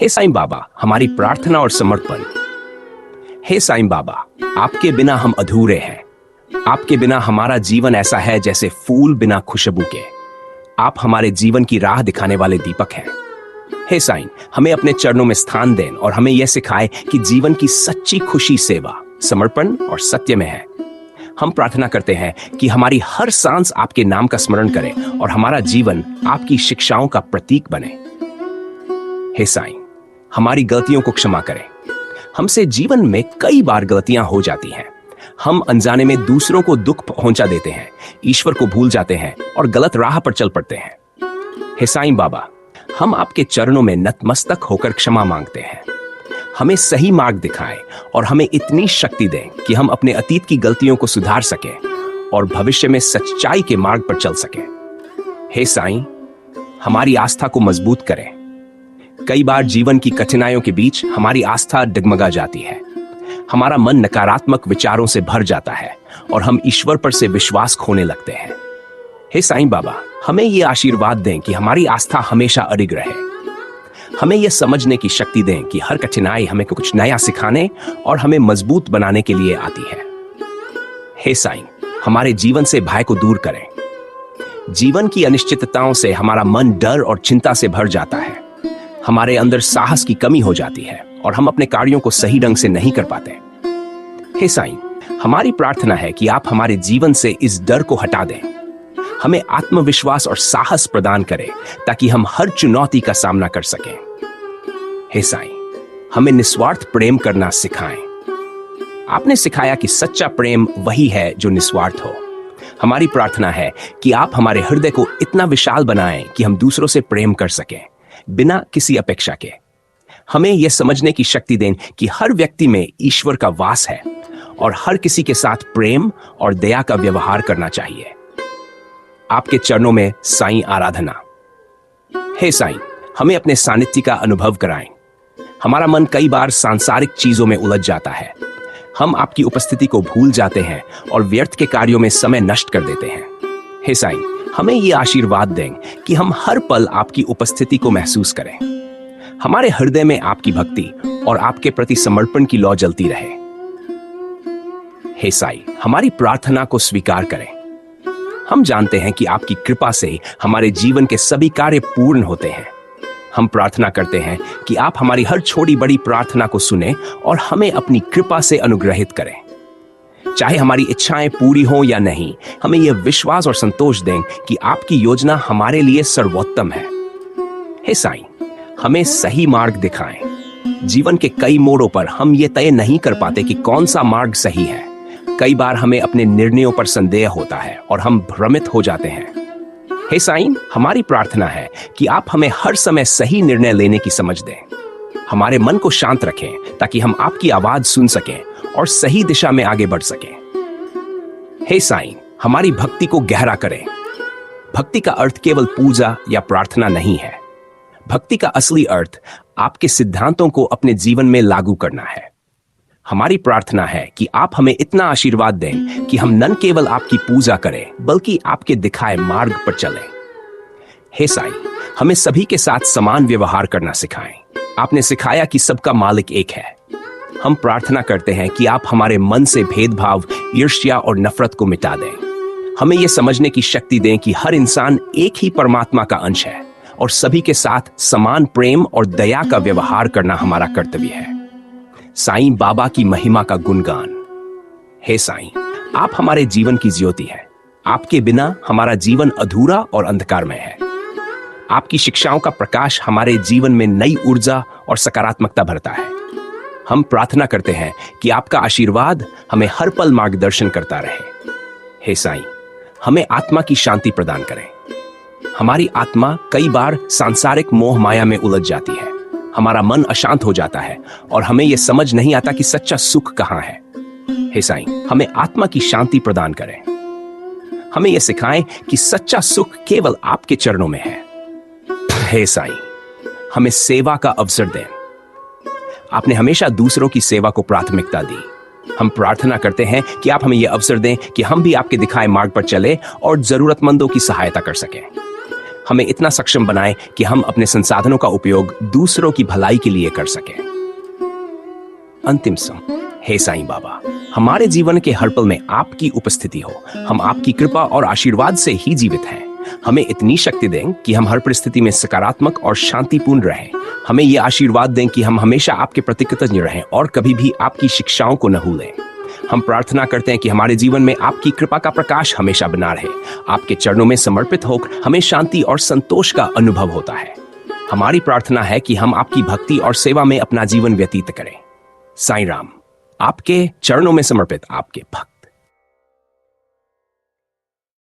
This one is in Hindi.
हे साईं बाबा, हमारी प्रार्थना और समर्पण। हे साईं बाबा, आपके बिना हम अधूरे हैं। आपके बिना हमारा जीवन ऐसा है जैसे फूल बिना खुशबू के। आप हमारे जीवन की राह दिखाने वाले दीपक हैं। हे साईं, हमें अपने चरणों में स्थान दें और हमें यह सिखाएं कि जीवन की सच्ची खुशी सेवा, समर्पण और सत्य में है। हम प्रार्थना करते हैं कि हमारी हर सांस आपके नाम का स्मरण करे और हमारा जीवन आपकी शिक्षाओं का प्रतीक बने। हे साईं, हमारी गलतियों को क्षमा करें। हमसे जीवन में कई बार गलतियां हो जाती हैं। हम अनजाने में दूसरों को दुख पहुंचा देते हैं, ईश्वर को भूल जाते हैं और गलत राह पर चल पड़ते हैं। हे साईं बाबा, हम आपके चरणों में नतमस्तक होकर क्षमा मांगते हैं। हमें सही मार्ग दिखाएं और हमें इतनी शक्ति दें कि हम अपने अतीत की गलतियों को सुधार सकें और भविष्य में सच्चाई के मार्ग पर चल सकें। हे साईं, हमारी आस्था को मजबूत करें। कई बार जीवन की कठिनाइयों के बीच हमारी आस्था डगमगा जाती है। हमारा मन नकारात्मक विचारों से भर जाता है और हम ईश्वर पर से विश्वास खोने लगते हैं। हे साईं बाबा, हमें यह आशीर्वाद दें कि हमारी आस्था हमेशा अडिग रहे। हमें यह समझने की शक्ति दें कि हर कठिनाई हमें कुछ नया सिखाने और हमें मजबूत बनाने के लिए आती है। हे साईं, हमारे जीवन से भय को दूर करें। जीवन की अनिश्चितताओं से हमारा मन डर और चिंता से भर जाता है। हमारे अंदर साहस की कमी हो जाती है और हम अपने कार्यों को सही ढंग से नहीं कर पाते। हे साईं, हमारी प्रार्थना है कि आप हमारे जीवन से इस डर को हटा दें। हमें आत्मविश्वास और साहस प्रदान करें ताकि हम हर चुनौती का सामना कर सकें। हे साईं, हमें निस्वार्थ प्रेम करना सिखाएं। आपने सिखाया कि सच्चा प्रेम वही है जो निस्वार्थ हो। हमारी प्रार्थना है कि आप हमारे हृदय को इतना विशाल बनाएं कि हम दूसरों से प्रेम कर सकें बिना किसी अपेक्षा के। हमें यह समझने की शक्ति दें कि हर व्यक्ति में ईश्वर का वास है और हर किसी के साथ प्रेम और दया का व्यवहार करना चाहिए। आपके चरणों में साईं आराधना। हे साईं, हमें अपने सानिध्य का अनुभव कराएं। हमारा मन कई बार सांसारिक चीजों में उलझ जाता है। हम आपकी उपस्थिति को भूल जाते हैं और व्यर्थ के कार्यों में समय नष्ट कर देते हैं। हे साईं, हमें यह आशीर्वाद दें कि हम हर पल आपकी उपस्थिति को महसूस करें। हमारे हृदय में आपकी भक्ति और आपके प्रति समर्पण की लौ जलती रहे। हे साईं, हमारी प्रार्थना को स्वीकार करें। हम जानते हैं कि आपकी कृपा से हमारे जीवन के सभी कार्य पूर्ण होते हैं। हम प्रार्थना करते हैं कि आप हमारी हर छोटी बड़ी प्रार्थना को सुने और हमें अपनी कृपा से अनुग्रहित करें। चाहे हमारी इच्छाएं पूरी हों या नहीं, हमें यह विश्वास और संतोष दें कि आपकी योजना हमारे लिए सर्वोत्तम है। हे साईं, हमें सही मार्ग दिखाएं। जीवन के कई मोड़ों पर हम ये तय नहीं कर पाते कि कौन सा मार्ग सही है। कई बार हमें अपने निर्णयों पर संदेह होता है और हम भ्रमित हो जाते हैं। हे साईं, हमारी प्रार्थना है कि आप हमें हर समय सही निर्णय लेने की समझ दें। हमारे मन को शांत रखें ताकि हम आपकी आवाज सुन सकें और सही दिशा में आगे बढ़ सकें। हे साईं, हमारी भक्ति को गहरा करें। भक्ति का अर्थ केवल पूजा या प्रार्थना नहीं है। भक्ति का असली अर्थ आपके सिद्धांतों को अपने जीवन में लागू करना है। हमारी प्रार्थना है कि आप हमें इतना आशीर्वाद दें कि हम न केवल आपकी पूजा करें बल्कि आपके दिखाए मार्ग पर चलें। हे साईं, हमें सभी के साथ समान व्यवहार करना सिखाएं। आपने सिखाया कि सबका मालिक एक है। हम प्रार्थना करते हैं कि आप हमारे मन से भेदभाव, ईर्ष्या और नफरत को मिटा दें। हमें यह समझने की शक्ति दें कि हर इंसान एक ही परमात्मा का अंश है और सभी के साथ समान प्रेम और दया का व्यवहार करना हमारा कर्तव्य है। साईं बाबा की महिमा का गुणगान। हे साईं, आप हमारे जीवन की ज्योति है। आपके बिना हमारा जीवन अधूरा और अंधकारमय है। आपकी शिक्षाओं का प्रकाश हमारे जीवन में नई ऊर्जा और सकारात्मकता भरता है। हम प्रार्थना करते हैं कि आपका आशीर्वाद हमें हर पल मार्गदर्शन करता रहे। हे साईं, हमें आत्मा की शांति प्रदान करें। हमारी आत्मा कई बार सांसारिक मोह माया में उलझ जाती है। हमारा मन अशांत हो जाता है और हमें यह समझ नहीं आता कि सच्चा सुख कहां है। हे साईं, हमें आत्मा की शांति प्रदान करें। हमें यह सिखाएं कि सच्चा सुख केवल आपके चरणों में है। हे साईं, हमें सेवा का अवसर दें। आपने हमेशा दूसरों की सेवा को प्राथमिकता दी। हम प्रार्थना करते हैं कि आप हमें यह अवसर दें कि हम भी आपके दिखाए मार्ग पर चले और जरूरतमंदों की सहायता कर सकें। हमें इतना सक्षम बनाएं कि हम अपने संसाधनों का उपयोग दूसरों की भलाई के लिए कर सकें। अंतिम सम, हे साईं बाबा, हमारे जीवन के हर पल में आपकी उपस्थिति हो। हम आपकी कृपा और आशीर्वाद से ही जीवित हैं। हमें इतनी शक्ति दें कि हम हर परिस्थिति में सकारात्मक और शांतिपूर्ण रहें। हमें यह आशीर्वाद दें कि हम हमेशा आपके प्रति कृतज्ञ रहें और कभी भी आपकी शिक्षाओं को न भूलें। हम प्रार्थना करते हैं कि हमारे जीवन में आपकी कृपा का प्रकाश हमेशा बना रहे। आपके चरणों में समर्पित होकर हमें शांति और संतोष का अनुभव होता है। हमारी प्रार्थना है कि हम आपकी भक्ति और सेवा में अपना जीवन व्यतीत करें। साईं राम, आपके चरणों में समर्पित आपके भक्त।